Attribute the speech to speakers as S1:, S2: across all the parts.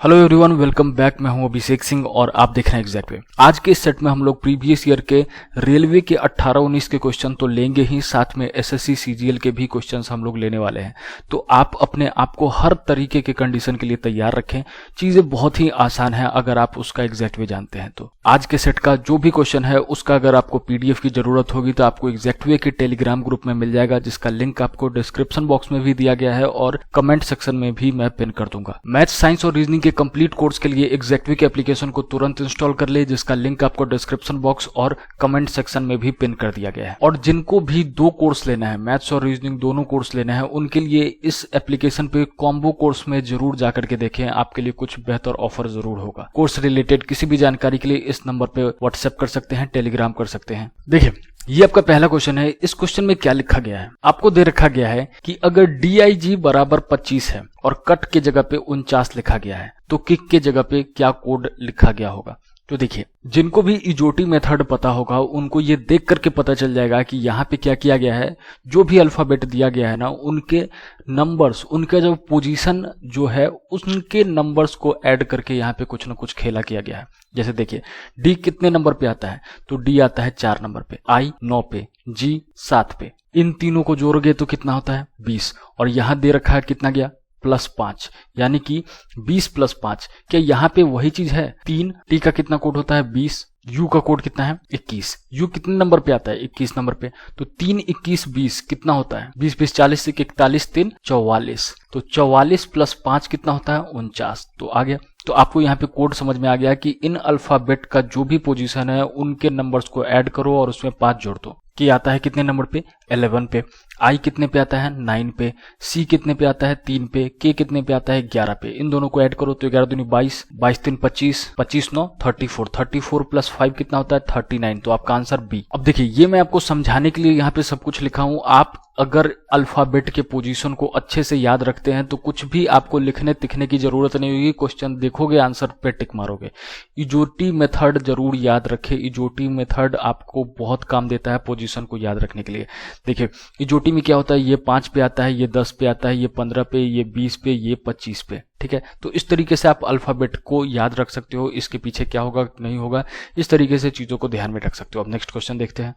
S1: Hello everyone, welcome back. मैं हूं अभिषेक सिंह और आप देख रहे हैं एग्जैक्ट वे। आज के इस सेट में हम लोग प्रीवियस ईयर के रेलवे के 18-19 के क्वेश्चन तो लेंगे ही, साथ में एसएससी सीजीएल के भी क्वेश्चंस हम लोग लेने वाले हैं। तो आप अपने आप को हर तरीके के कंडीशन के लिए तैयार रखें। चीजें बहुत ही आसान है अगर आप उसका एग्जैक्ट वे जानते हैं। तो आज के सेट का जो भी क्वेश्चन है उसका अगर आपको पीडीएफ की जरूरत होगी तो आपको एग्जैक्ट वे के टेलीग्राम ग्रुप में मिल जाएगा, जिसका लिंक आपको डिस्क्रिप्शन बॉक्स में भी दिया गया है और कमेंट सेक्शन में भी मैं पिन कर दूंगा। मैथ, साइंस और रीजनिंग के कंप्लीट कोर्स के लिए एग्जैक्ट वे के एप्लीकेशन को तुरंत इंस्टॉल कर ले, जिसका लिंक आपको डिस्क्रिप्शन बॉक्स और कमेंट सेक्शन में भी पिन कर दिया गया है। और जिनको भी 2 कोर्स लेना है, मैथ्स और रीजनिंग दोनों कोर्स लेना है, उनके लिए इस एप्लीकेशन पे कॉम्बो कोर्स में जरूर जाकर के देखें, आपके लिए कुछ बेहतर ऑफर जरूर होगा। कोर्स रिलेटेड किसी भी जानकारी के लिए इस नंबर पे व्हाट्सएप कर सकते हैं, टेलीग्राम कर सकते हैं। देखिए, ये आपका पहला क्वेश्चन है। इस क्वेश्चन में क्या लिखा गया है? आपको दे रखा गया है कि अगर DIG बराबर 25 है और कट के जगह पे 49 लिखा गया है तो किक के जगह पे क्या कोड लिखा गया होगा? तो देखिए, जिनको भी इजोटी मेथड पता होगा उनको ये देख करके पता चल जाएगा कि यहाँ पे क्या किया गया है। जो भी अल्फाबेट दिया गया है ना, उनके नंबर्स, उनका जो पोजीशन जो है उनके नंबर्स को ऐड करके यहाँ पे कुछ ना कुछ खेला किया गया है। जैसे देखिए, डी कितने नंबर पे आता है? तो डी आता है 4 नंबर पे, आई 9 पे, जी 7 पे। इन तीनों को जोड़ोगे तो कितना होता है? 20। और यहाँ दे रखा है कितना गया? +5, यानी कि 20 + 5। क्या यहाँ पे वही चीज है? 3। टी का कितना कोड होता है? 20। यू का कोड कितना है? 21। यू कितने नंबर पे आता है? 21 नंबर पे। तो 3, 21, 20 कितना होता है? 20, 20, 40, 41, 3, 44। तो 44 + 5 कितना होता है? 49। तो आ गया। तो आपको यहाँ पे कोड समझ में आ गया कि इन अल्फाबेट का जो भी पोजीशन है उनके नंबर्स को ऐड करो और उसमें 5 जोड़ दो। कि आता है कितने नंबर पे? 11 पे। आई कितने पे आता है? 9 पे। सी कितने पे आता है? 3 पे। के कितने पे आता है? 11 पे। इन दोनों को ऐड करो तो 11 दूनी 22, 22 3 25, 25 9 34, 34 + 5 कितना होता है? 39। तो आपका आंसर बी। अब देखिए, ये मैं आपको समझाने के लिए यहाँ पे सब कुछ लिखा हूं। आप अगर अल्फाबेट के पोजीशन को अच्छे से याद रखते हैं तो कुछ भी आपको लिखने तिखने की जरूरत नहीं होगी। क्वेश्चन देखोगे, आंसर पे टिक मारोगे। इजोटी मेथड जरूर याद रखें। इजोटी मेथड आपको बहुत काम देता है पोजीशन को याद रखने के लिए। देखिए, इजोटी में क्या होता है? ये 5 पे आता है, ये 10 पे आता है, ये 15 पे, ये 20 पे, ये 25 पे। ठीक है, तो इस तरीके से आप अल्फाबेट को याद रख सकते हो। इसके पीछे क्या होगा नहीं होगा, इस तरीके से चीजों को ध्यान में रख सकते हो। अब नेक्स्ट क्वेश्चन देखते हैं।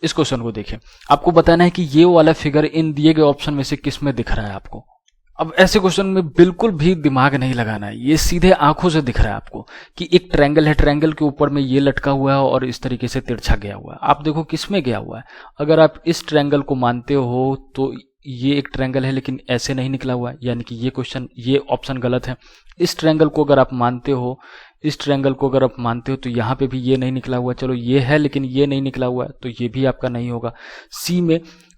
S1: इस क्वेश्चन को देखिए, आपको बताना है कि ये वाला फिगर इन दिए गए ऑप्शन में से किस में दिख रहा है आपको। अब ऐसे क्वेश्चन में बिल्कुल भी दिमाग नहीं लगाना है, ये सीधे आंखों से दिख रहा है आपको कि एक ट्रायंगल है, ट्रायंगल के ऊपर में ये लटका हुआ है और इस तरीके से तिरछा गया हुआ है। आप देखो किस में गया हुआ है। अगर आप इस ट्रायंगल को मानते हो तो ये एक ट्रायंगल है लेकिन ऐसे नहीं निकला हुआ है, यानी कि ये क्वेश्चन, ये ऑप्शन गलत है। इस ट्रायंगल को अगर आप मानते हो, इस ट्रायंगल को अगर आप मानते हो तो यहाँ पे भी ये नहीं निकला हुआ है। चलो, ये है लेकिन ये नहीं निकला हुआ है, तो ये भी आपका नहीं होगा।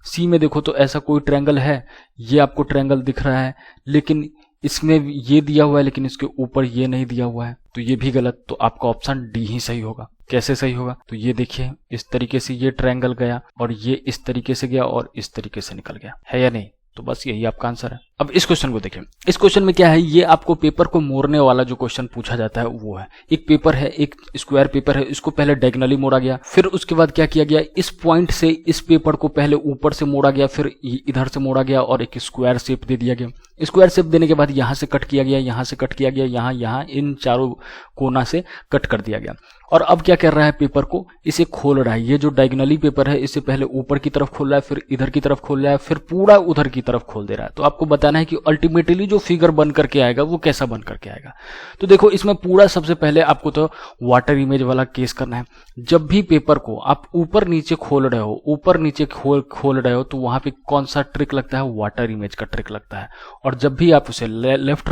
S1: सी में देखो तो ऐसा कोई ट्रायंगल है, ये आपको ट्रायंगल दिख रहा है लेकिन इसमें ये दिया हुआ है लेकिन इसके ऊपर ये नहीं दिया हुआ है, तो ये भी गलत। तो आपका ऑप्शन डी ही सही होगा। कैसे सही होगा? तो ये देखिए, इस तरीके से ये ट्रायंगल गया और ये इस तरीके से गया और इस तरीके से निकल गया, है या नहीं? तो बस यही आपका आंसर है। अब इस क्वेश्चन को देखें। इस क्वेश्चन में क्या है? ये आपको पेपर को मोड़ने वाला जो क्वेश्चन पूछा जाता है वो है। एक पेपर है, एक स्क्वायर पेपर है, इसको पहले डायगोनली मोड़ा गया, फिर उसके बाद क्या किया गया? इस पॉइंट से इस पेपर को पहले ऊपर से मोड़ा गया, फिर इधर से मोड़ा गया और एक स्क्वायर शेप दे दिया गया। स्क्वायर शेप देने के बाद यहां से कट किया गया, यहां से कट किया गया, यहां इन चारों कोना से कट कर दिया गया। और अब क्या कर रहा है? पेपर को इसे खोल रहा है। ये जो डायगोनली पेपर है इसे पहले ऊपर की तरफ खोल रहा है, फिर इधर की तरफ खोल रहा है, फिर पूरा उधर की तरफ खोल दे रहा है। तो आपको बताना है कि अल्टीमेटली जो फिगर बन करके आएगा वो कैसा बन करके आएगा। तो देखो, इसमें पूरा सबसे पहले आपको तो वाटर इमेज वाला केस करना है। जब भी पेपर को आप ऊपर नीचे खोल रहे हो, ऊपर नीचे खोल रहे हो, तो वहां पे कौन सा ट्रिक लगता है? वाटर इमेज का ट्रिक लगता है। और जब भी आप उसे लेफ्ट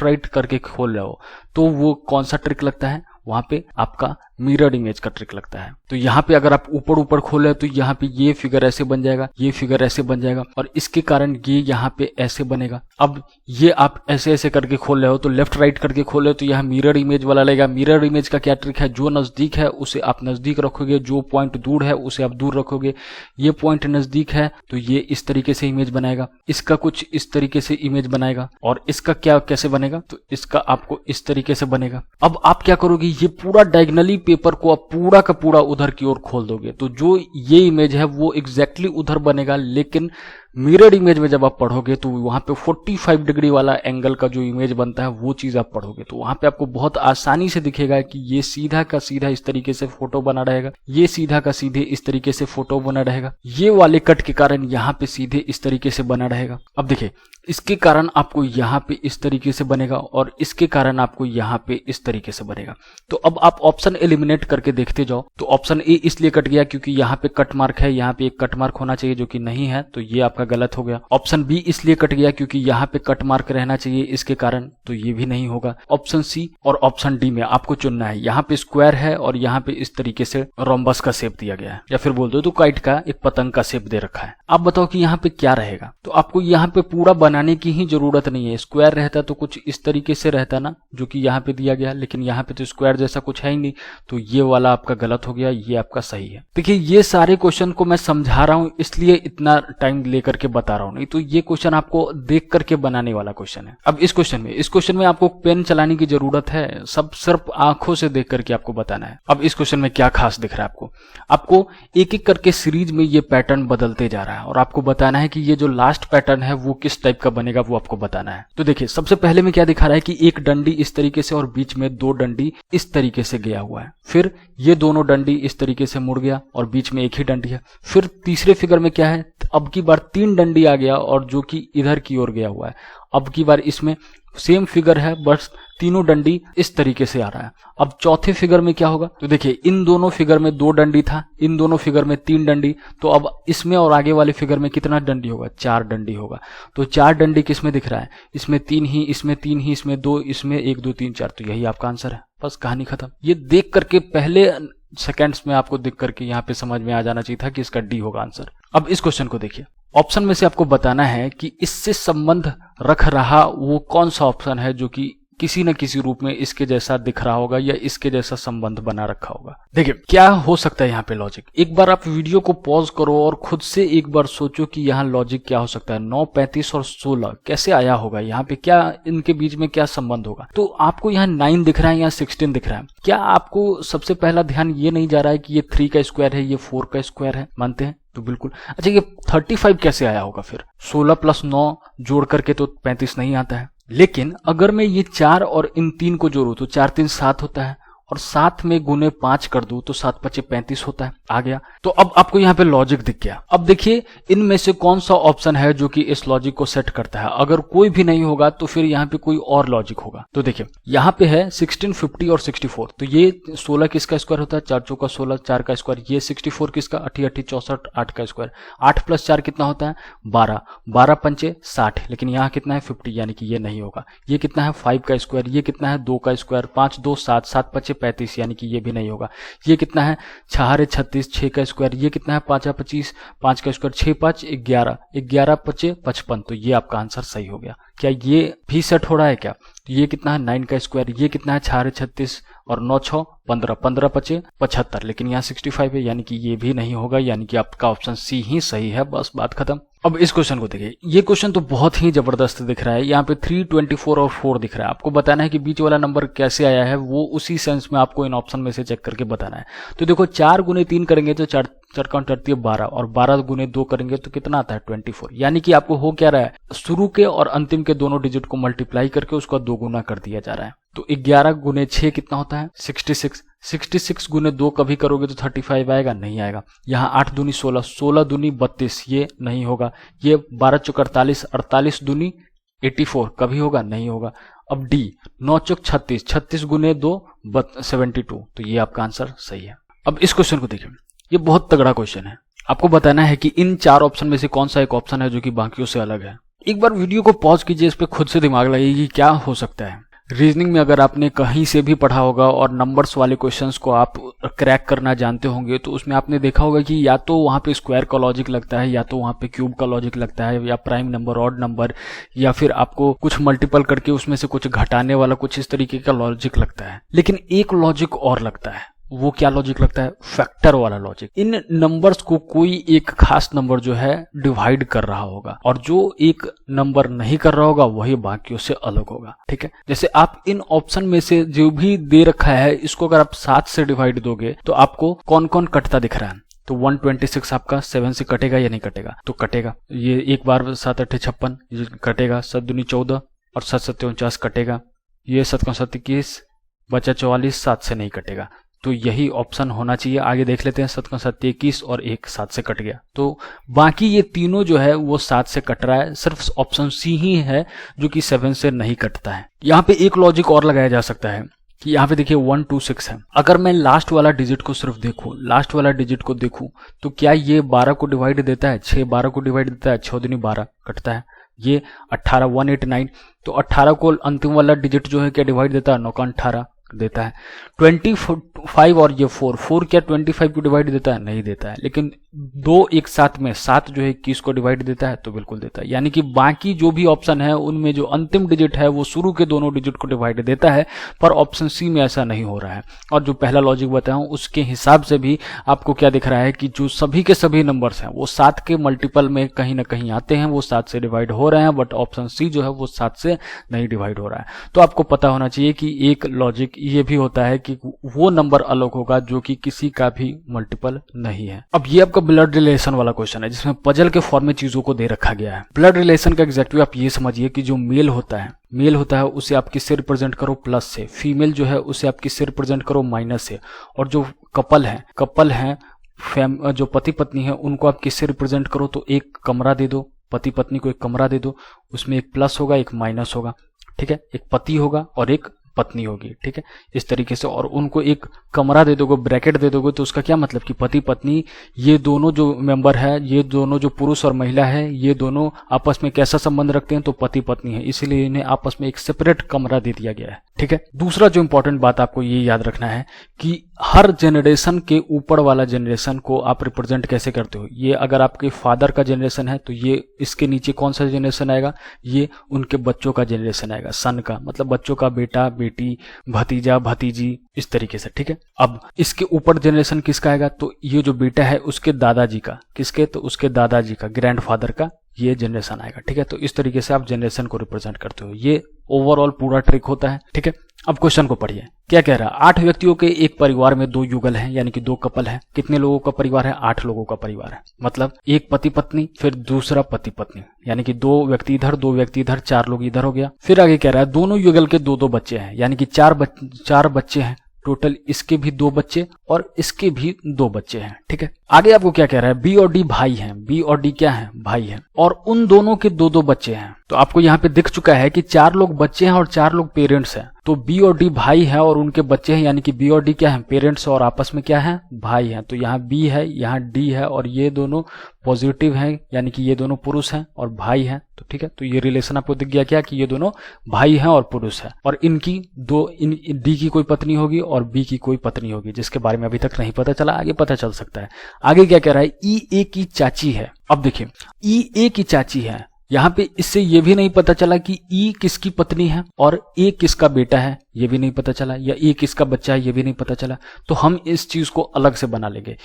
S1: राइट करके खोल रहे हो तो वो कौन सा ट्रिक लगता है? वहां पे आपका मिरर इमेज का ट्रिक लगता है। तो यहाँ पे अगर आप ऊपर खोल रहे हो तो यहाँ पे ये फिगर ऐसे बन जाएगा, ये फिगर ऐसे बन जाएगा और इसके कारण ये यहाँ पे ऐसे बनेगा। अब ये आप ऐसे ऐसे करके खोल रहे हो तो लेफ्ट राइट करके खोल रहे हो तो यहाँ मिरर इमेज वाला लगेगा। मिरर इमेज का क्या ट्रिक है? जो नजदीक है उसे आप नजदीक रखोगे, जो पॉइंट दूर है उसे आप दूर रखोगे। ये पॉइंट नजदीक है तो ये इस तरीके से इमेज बनाएगा, इसका कुछ इस तरीके से इमेज बनाएगा और इसका क्या कैसे बनेगा? तो इसका आपको इस तरीके से बनेगा। अब आप क्या करोगे? ये पूरा डायगोनली पेपर को आप पूरा का पूरा उधर की ओर खोल दोगे तो जो ये इमेज है वो एग्जैक्टली उधर बनेगा, लेकिन मिरर इमेज में जब आप पढ़ोगे तो वहां पे 45 डिग्री वाला एंगल का जो इमेज बनता है वो चीज आप पढ़ोगे, तो वहां पे आपको बहुत आसानी से दिखेगा कि ये सीधा का सीधा इस तरीके से फोटो बना रहेगा, ये सीधा का सीधे इस तरीके से फोटो बना रहेगा, ये वाले कट के कारण यहाँ पे सीधे इस तरीके से बना रहेगा। अब देखिए इसके कारण आपको यहाँ पे इस तरीके से बनेगा और इसके कारण आपको यहाँ पे इस तरीके से बनेगा। तो अब आप ऑप्शन एलिमिनेट करके देखते जाओ। तो ऑप्शन ए इसलिए कट गया क्योंकि यहाँ पे कट मार्क है, यहाँ पे एक कट मार्क होना चाहिए जो कि नहीं है, तो ये आपका गलत हो गया। ऑप्शन बी इसलिए कट गया क्योंकि यहाँ पे कट मार्क रहना चाहिए इसके कारण, तो ये भी नहीं होगा। ऑप्शन सी और ऑप्शन डी में आपको चुनना है। यहाँ पे स्क्वायर है और यहाँ पे इस तरीके से रोम्बस का शेप दिया गया है, या फिर बोल दो तो काइट का एक पतंग का शेप दे रखा है। आप बताओ कि यहाँ पे क्या रहेगा। तो आपको यहाँ पे पूरा बनाने की ही जरूरत नहीं है। स्क्वायर रहता तो कुछ इस तरीके से रहता ना, जो कि यहाँ पे दिया गया, लेकिन यहाँ पे तो स्क्वायर जैसा कुछ है ही नहीं, तो ये वाला आपका गलत हो गया, ये आपका सही है। देखिए ये सारे क्वेश्चन को मैं समझा रहा हूँ इसलिए इतना टाइम लेकर के बता रहा हूँ, नहीं तो ये क्वेश्चन आपको देख करके बनाने वाला क्वेश्चन है। अब इस क्वेश्चन में आपको पेन चलाने की जरूरत है, सब सिर्फ आंखों से देख करके आपको बताना है। अब इस क्वेश्चन में क्या खास दिख रहा है आपको एक एक करके सीरीज में ये पैटर्न बदलते जा रहा है और आपको बताना है कि ये जो लास्ट पैटर्न है वो किस टाइप का बनेगा, वो आपको बताना है। तो देखिए सबसे पहले में क्या दिखा रहा है कि एक डंडी इस तरीके से और बीच में दो डंडी इस तरीके से गया हुआ है, फिर ये दोनों डंडी इस तरीके से मुड़ गया और बीच में एक ही डंडी है। फिर तीसरे फिगर में क्या है, अब की बार तीन डंडी आ गया और जो कि इधर की ओर गया हुआ है। अब की बार इसमें सेम फिगर है बस तीनों डंडी इस तरीके से आ रहा है। अब चौथे फिगर में क्या होगा, तो देखिए इन दोनों फिगर में दो डंडी था, इन दोनों फिगर में तीन डंडी, तो अब इसमें और आगे वाले फिगर में कितना डंडी होगा, चार डंडी होगा। तो चार डंडी किसमें दिख रहा है, इसमें तीन ही, इसमें तीन ही, इसमें दो, इसमें एक दो तीन चार, तो यही आपका आंसर है। बस कहानी खत्म। ये देख करके पहले सेकेंड्स में आपको देख करके यहाँ पे समझ में आ जाना चाहिए था कि इसका डी होगा आंसर। अब इस क्वेश्चन को देखिए, ऑप्शन में से आपको बताना है कि इससे संबंध रख रहा वो कौन सा ऑप्शन है जो कि किसी न किसी रूप में इसके जैसा दिख रहा होगा या इसके जैसा संबंध बना रखा होगा। देखिए क्या हो सकता है यहाँ पे लॉजिक। एक बार आप वीडियो को पॉज करो और खुद से एक बार सोचो कि यहाँ लॉजिक क्या हो सकता है। 9, 35 और 16 कैसे आया होगा, यहाँ पे क्या इनके बीच में क्या संबंध होगा। तो आपको यहाँ 9 दिख रहा है, यहाँ 16 दिख रहा है। क्या आपको सबसे पहला ध्यान ये नहीं जा रहा है कि ये 3 का स्क्वायर है, ये 4 का स्क्वायर है, मानते हैं तो बिल्कुल। अच्छा ये 35 कैसे आया होगा, फिर 16 + 9 जोड़ करके तो 35 नहीं आता है। लेकिन अगर मैं ये 4 और इन 3 को जोड़ूं तो 4 3 7 होता है और 7 में गुने 5 कर दूं तो 7 5 35 होता है, आ गया। तो अब आपको यहाँ पे लॉजिक दिख गया। अब देखिए इनमें से कौन सा ऑप्शन है जो कि इस लॉजिक को सेट करता है। अगर कोई भी नहीं होगा तो फिर यहाँ पे कोई और लॉजिक होगा। तो देखिए यहाँ पे है 16, 50 और 64, तो ये 16 किसका स्क्वायर होता है, 4 चौका 16, 4 का स्क्वायर। ये 64 किसका, 8 8 64, 8 का स्क्वायर। 8 + 4 कितना होता है, 12, 12 पंचे 60, लेकिन यहाँ कितना है 50, यानी कि ये नहीं होगा। ये कितना है 5 का स्क्वायर, ये कितना है 2 का स्क्वायर, 5 2 7, 7 5 35, यानी कि ये भी नहीं होगा। ये कितना है 6 36, 6 का स्क्वायर, ये कितना है 5 25, 5 का स्क्वायर, 6 5 11, 11 5 55, तो ये आपका आंसर सही हो गया। क्या ये भी सेट हो रहा है क्या, तो ये कितना है 9 का स्क्वायर, ये कितना है 6 36 और 9 6 15, 15 5 75, लेकिन यहाँ 65 है, यानी कि ये भी नहीं होगा, यानी कि आपका ऑप्शन सी ही सही है। बस बात खत्म। अब इस क्वेश्चन को देखिए, ये क्वेश्चन तो बहुत ही जबरदस्त दिख रहा है। यहाँ पे 3, 24 और 4 दिख रहा है। आपको बताना है कि बीच वाला नंबर कैसे आया है, वो उसी सेंस में आपको इन ऑप्शन में से चेक करके बताना है। तो देखो 4 × 3 करेंगे तो 4 काउंट करती है 12 और 12 × 2 करेंगे तो कितना आता है 24, यानी कि आपको हो क्या रहा है, शुरू के और अंतिम के दोनों डिजिट को मल्टीप्लाई करके उसका 2 गुना कर दिया जा रहा है। तो 11 × 6 कितना होता है 66, 66 × 2 कभी करोगे तो 35 आएगा, नहीं आएगा। यहाँ 8 दूनी 16, 16 दूनी 32, ये नहीं होगा। ये 12 चौक 48, 48 दूनी 84, कभी होगा, नहीं होगा। अब डी 9 चौक 36, 36 × 2 72, तो ये आपका आंसर सही है। अब इस क्वेश्चन को देखिए, ये बहुत तगड़ा क्वेश्चन है। आपको बताना है कि इन 4 ऑप्शन में से कौन सा एक ऑप्शन है जो कि बाकियों से अलग है। एक बार वीडियो को पॉज कीजिए, इस पे खुद से दिमाग लगाइए कि क्या हो सकता है। रीजनिंग में अगर आपने कहीं से भी पढ़ा होगा और नंबर्स वाले क्वेश्चंस को आप क्रैक करना जानते होंगे तो उसमें आपने देखा होगा कि या तो वहाँ पे स्क्वायर का लॉजिक लगता है, या तो वहाँ पे क्यूब का लॉजिक लगता है, या प्राइम नंबर, ऑड नंबर, या फिर आपको कुछ मल्टीपल करके उसमें से कुछ घटाने वाला कुछ इस तरीके का लॉजिक लगता है। लेकिन एक लॉजिक और लगता है, वो क्या लॉजिक लगता है, फैक्टर वाला लॉजिक। इन नंबर्स को कोई एक खास नंबर जो है डिवाइड कर रहा होगा और जो एक नंबर नहीं कर रहा होगा वही बाकियों से अलग होगा। ठीक है, जैसे आप इन ऑप्शन में से जो भी दे रखा है इसको अगर आप 7 से डिवाइड दोगे तो आपको कौन कौन कटता दिख रहा है, तो 126 आपका 7 से कटेगा या नहीं कटेगा? तो कटेगा। ये एक बार 7 8 56 ये कटेगा, 7 दूनी 14 और 7 7 49 कटेगा, ये 7 7 21 बचा 44, 7 से नहीं कटेगा। तो यही ऑप्शन होना चाहिए। आगे देख लेते हैं, 7 7 21 और 1 7 से कट गया। तो बाकी ये तीनों जो है वो 7 से कट रहा है, सिर्फ ऑप्शन सी ही है जो कि 7 से नहीं कटता है। यहाँ पे एक लॉजिक और लगाया जा सकता है कि यहाँ पे देखिए 126 है, अगर मैं लास्ट वाला डिजिट को सिर्फ देखूं, लास्ट वाला डिजिट को देखूं तो क्या ये 12 को डिवाइड देता है? 6 12 को डिवाइड देता है, 6 दूनी 12 कटता है। ये 18 189, तो 18 को अंतिम वाला डिजिट जो है क्या डिवाइड देता है? 9 का 18 देता है। 25 और ये 4 क्या 25 को डिवाइड देता है? नहीं देता है। लेकिन 2 एक साथ में 7 जो है 21 को डिवाइड देता है, तो बिल्कुल देता है। यानी कि बाकी जो भी ऑप्शन है उनमें जो अंतिम डिजिट है वो शुरू के दोनों डिजिट को डिवाइड देता है, पर ऑप्शन सी में ऐसा नहीं हो रहा है। और जो पहला लॉजिक बताया हूं उसके हिसाब से भी आपको क्या दिख रहा है कि जो सभी के सभी नंबर्स हैं वो 7 के मल्टीपल में कहीं ना कहीं आते हैं, वो 7 से डिवाइड हो रहे हैं, बट ऑप्शन सी जो है वो 7 से नहीं डिवाइड हो रहा है। तो आपको पता होना चाहिए कि एक लॉजिक ये भी होता है कि वो नंबर अलग होगा जो कि किसी का भी मल्टीपल नहीं है। अब ये आपका ब्लड रिलेशन वाला क्वेश्चन है जिसमें पजल के फॉर्म में चीजों को दे रखा गया है। ब्लड रिलेशन का एग्जैक्टिव आप ये समझिए कि जो मेल होता है उसे आप किससे रिप्रेजेंट करो? प्लस से। फीमेल जो है उसे आप किससे रिप्रेजेंट करो? माइनस से। और जो कपल है जो पति पत्नी है उनको आप किससे रिप्रेजेंट करो? तो एक कमरा दे दो, पति पत्नी को एक कमरा दे दो, उसमें एक प्लस होगा एक माइनस होगा, ठीक है। एक पति होगा और एक पत्नी होगी, ठीक है, इस तरीके से। और उनको एक कमरा दे दोगे, ब्रैकेट दे दोगे, तो उसका क्या मतलब कि पति पत्नी ये दोनों जो मेंबर है, ये दोनों जो पुरुष और महिला है, ये दोनों आपस में कैसा संबंध रखते हैं? तो पति पत्नी है, इसीलिए इन्हें आपस में एक सेपरेट कमरा दे दिया गया है, ठीक है। दूसरा जो इंपॉर्टेंट बात आपको ये याद रखना है कि हर जनरेशन के ऊपर वाला जनरेशन को आप रिप्रेजेंट कैसे करते हो। ये अगर आपके फादर का जनरेशन है तो ये इसके नीचे कौन सा जनरेशन आएगा? ये उनके बच्चों का जनरेशन आएगा, सन का, मतलब बच्चों का बेटा बेटी, भतीजा भतीजी, इस तरीके से, ठीक है। अब इसके ऊपर जनरेशन किसका आएगा? तो ये जो बेटा है उसके दादाजी का, किसके? तो उसके दादाजी का, ग्रैंडफादर का ये जनरेशन आएगा, ठीक है। तो इस तरीके से आप जनरेशन को रिप्रेजेंट करते हो। ये ओवरऑल पूरा ट्रिक होता है, ठीक है। अब क्वेश्चन को पढ़िए, क्या कह रहा है? 8 व्यक्तियों के एक परिवार में 2 युगल हैं, यानी कि 2 कपल हैं। कितने लोगों का परिवार है? 8 लोगों का परिवार है। मतलब एक पति पत्नी, फिर दूसरा पति पत्नी, यानी कि 2 व्यक्ति इधर 2 व्यक्ति इधर, 4 लोग इधर हो गया। फिर आगे कह रहा है दोनों युगल के 2-2 बच्चे हैं, यानी कि 4 बच्चे हैं टोटल। इसके भी 2 बच्चे और इसके भी 2 बच्चे हैं, ठीक है। आगे आपको क्या कह रहा है? बी और डी भाई हैं। बी और डी क्या है? भाई हैं। और उन दोनों के 2-2 बच्चे हैं। तो आपको यहाँ पे दिख चुका है कि 4 लोग बच्चे हैं और 4 लोग पेरेंट्स हैं। तो बी और डी भाई है और उनके बच्चे हैं, यानी कि बी और डी क्या है? पेरेंट्स और आपस में क्या है? भाई हैं। तो यहाँ बी है, यहाँ डी है और ये दोनों पॉजिटिव हैं, यानी कि ये दोनों पुरुष हैं और भाई हैं। तो ठीक है, तो ये रिलेशन आपको दिख गया क्या कि ये दोनों भाई हैं और पुरुष हैं। और इनकी डी की कोई पत्नी होगी और बी की कोई पत्नी होगी, जिसके बारे में अभी तक नहीं पता चला, आगे पता चल सकता है। आगे क्या कह रहा है? ई ए की चाची है। अब देखिए, ई ए की चाची है, यहाँ पे इससे ये भी नहीं पता चला कि ई किसकी पत्नी है और ए किसका बेटा है, ये भी नहीं पता चला, या ए किसका बच्चा है, ये भी नहीं पता चला। तो हम इस चीज को अलग से बना लेंगे।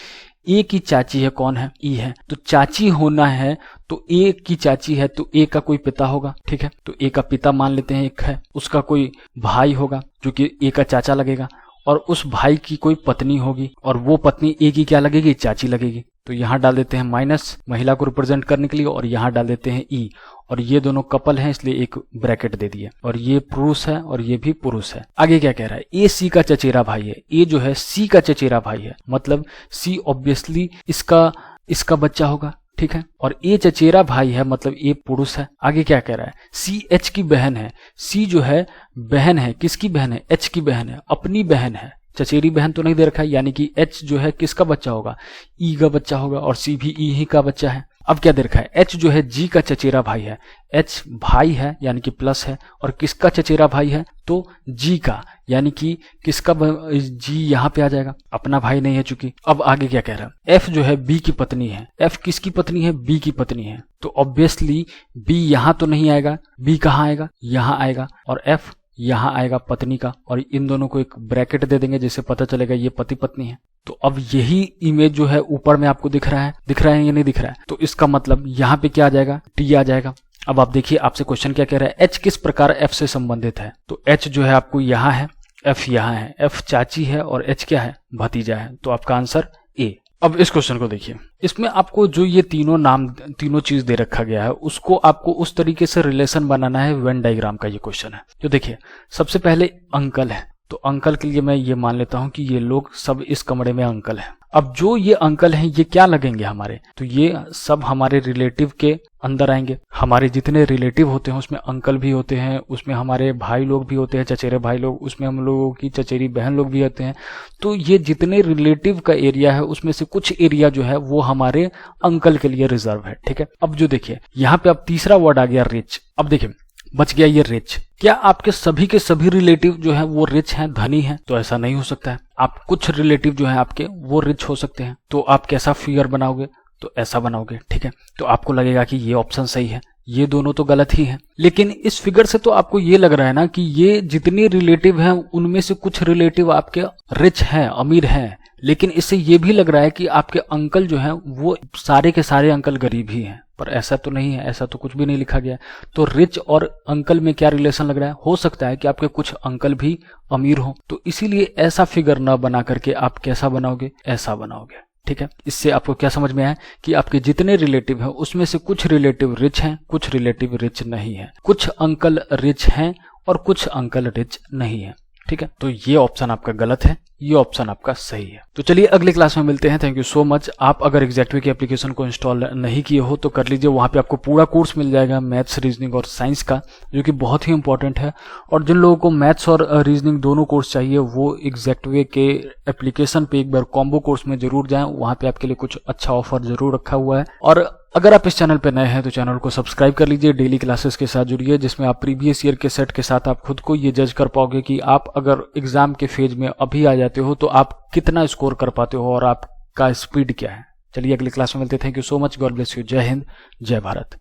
S1: ए की चाची है, कौन है? ई है। तो चाची होना है तो ए की चाची है तो ए का कोई पिता होगा, ठीक है। तो ए का पिता मान लेते हैं एक है, उसका कोई भाई होगा जो कि ए का चाचा लगेगा, और उस भाई की कोई पत्नी होगी और वो पत्नी ए की क्या लगेगी? चाची लगेगी। तो यहाँ डाल देते हैं माइनस महिला को रिप्रेजेंट करने के लिए, और यहाँ डाल देते हैं ई। और ये दोनों कपल हैं इसलिए एक ब्रैकेट दे दिया, और ये पुरुष है और ये भी पुरुष है। आगे क्या कह रहा है? ए सी का चचेरा भाई है। ए जो है सी का चचेरा भाई है, मतलब सी ऑब्वियसली इसका बच्चा होगा, ठीक है। और ए चचेरा भाई है मतलब ए पुरुष है। आगे क्या कह रहा है? सी एच की बहन है। सी जो है बहन है, किसकी बहन है? एच की बहन है, अपनी बहन है। चचेरी बहन तो नहीं दे रखा है, यानी कि एच जो है किसका बच्चा होगा? ई का बच्चा होगा, और सी भी ई ही का बच्चा है। अब क्या दे रखा है? एच जो है जी का चचेरा भाई है। एच भाई है यानी कि प्लस है, और किसका चचेरा भाई है? तो जी का, यानी कि किसका जी यहाँ पे आ जाएगा, अपना भाई नहीं है चूंकि। अब आगे क्या कह रहा है? एफ जो है बी की पत्नी है। एफ किसकी पत्नी है? बी की पत्नी है। तो ऑब्वियसली बी यहाँ तो नहीं आएगा, बी कहाँ आएगा? यहाँ आएगा, और एफ यहाँ आएगा पत्नी का, और इन दोनों को एक ब्रैकेट दे देंगे जिससे पता चलेगा ये पति पत्नी है। तो अब यही इमेज जो है ऊपर में आपको दिख रहा है या नहीं दिख रहा है? तो इसका मतलब यहाँ पे क्या आ जाएगा? टी आ जाएगा। अब आप देखिए, आपसे क्वेश्चन क्या कह रहा है? एच किस प्रकार एफ से संबंधित है? तो एच जो है आपको यहाँ है, एफ यहाँ है, एफ चाची है और एच क्या है? भतीजा है। तो आपका आंसर ए। अब इस क्वेश्चन को देखिए, इसमें आपको जो ये तीनों चीज दे रखा गया है उसको आपको उस तरीके से रिलेशन बनाना है। वेन डायग्राम का ये क्वेश्चन है। जो देखिए, सबसे पहले अंकल है, तो अंकल के लिए मैं ये मान लेता हूं कि ये लोग सब इस कमरे में अंकल हैं। अब जो ये अंकल हैं ये क्या लगेंगे हमारे, तो ये सब हमारे रिलेटिव के अंदर आएंगे। हमारे जितने रिलेटिव होते हैं उसमें अंकल भी होते हैं, उसमें हमारे भाई लोग भी होते हैं, चचेरे भाई लोग, उसमें हम लोगों की चचेरी बहन लोग भी होते हैं। तो ये जितने रिलेटिव का एरिया है उसमें से कुछ एरिया जो है वो हमारे अंकल के लिए रिजर्व है। ठीक है, अब जो देखिए यहाँ पे अब तीसरा वर्ड आ गया रिच। अब देखिए बच गया ये रिच। क्या आपके सभी के सभी रिलेटिव जो है वो रिच हैं, धनी हैं? तो ऐसा नहीं हो सकता है। आप कुछ रिलेटिव जो है आपके वो रिच हो सकते हैं। तो आप कैसा फिगर बनाओगे, तो ऐसा बनाओगे। ठीक है, तो आपको लगेगा कि ये ऑप्शन सही है, ये दोनों तो गलत ही है। लेकिन इस फिगर से तो आपको ये लग रहा है ना कि ये जितने रिलेटिव हैं उनमें से कुछ रिलेटिव आपके रिच हैं, अमीर हैं। लेकिन इससे ये भी लग रहा है कि आपके अंकल जो हैं वो सारे के सारे अंकल गरीब ही हैं, पर ऐसा तो नहीं है, ऐसा तो कुछ भी नहीं लिखा गया है। तो रिच और अंकल में क्या रिलेशन लग रहा है? हो सकता है कि आपके कुछ अंकल भी अमीर हो। तो इसीलिए ऐसा फिगर न बना करके आप कैसा बनाओगे, ऐसा बनाओगे। ठीक है, इससे आपको क्या समझ में आया कि आपके जितने रिलेटिव हैं उसमें से कुछ रिलेटिव रिच हैं, कुछ रिलेटिव रिच नहीं है, कुछ अंकल रिच हैं और कुछ अंकल रिच नहीं है। ठीक है, तो ये ऑप्शन आपका गलत है, ये ऑप्शन आपका सही है। तो चलिए अगले क्लास में मिलते हैं। Thank you so much. आप अगर एग्जैक्टवे की एप्लीकेशन को इंस्टॉल नहीं किए हो तो कर लीजिए, वहां पे आपको पूरा कोर्स मिल जाएगा मैथ्स, रीजनिंग और साइंस का, जो कि बहुत ही इंपॉर्टेंट है। और जिन लोगों को मैथ्स और रीजनिंग दोनों कोर्स चाहिए वो एग्जैक्टवे के एप्लीकेशन पे एक बार कॉम्बो कोर्स में जरूर जाएं, वहां पे आपके लिए कुछ अच्छा ऑफर जरूर रखा हुआ है। और अगर आप इस चैनल पे नए हैं तो चैनल को सब्सक्राइब कर लीजिए, डेली क्लासेस के साथ जुड़िए, जिसमें आप प्रीवियस ईयर के सेट के साथ आप खुद को ये जज कर पाओगे कि आप अगर एग्जाम के फेज में अभी आ जाते हो तो आप कितना स्कोर कर पाते हो और आपका स्पीड क्या है। चलिए अगली क्लास में मिलते हैं। Thank you so much. God bless you. जय हिंद, जय भारत।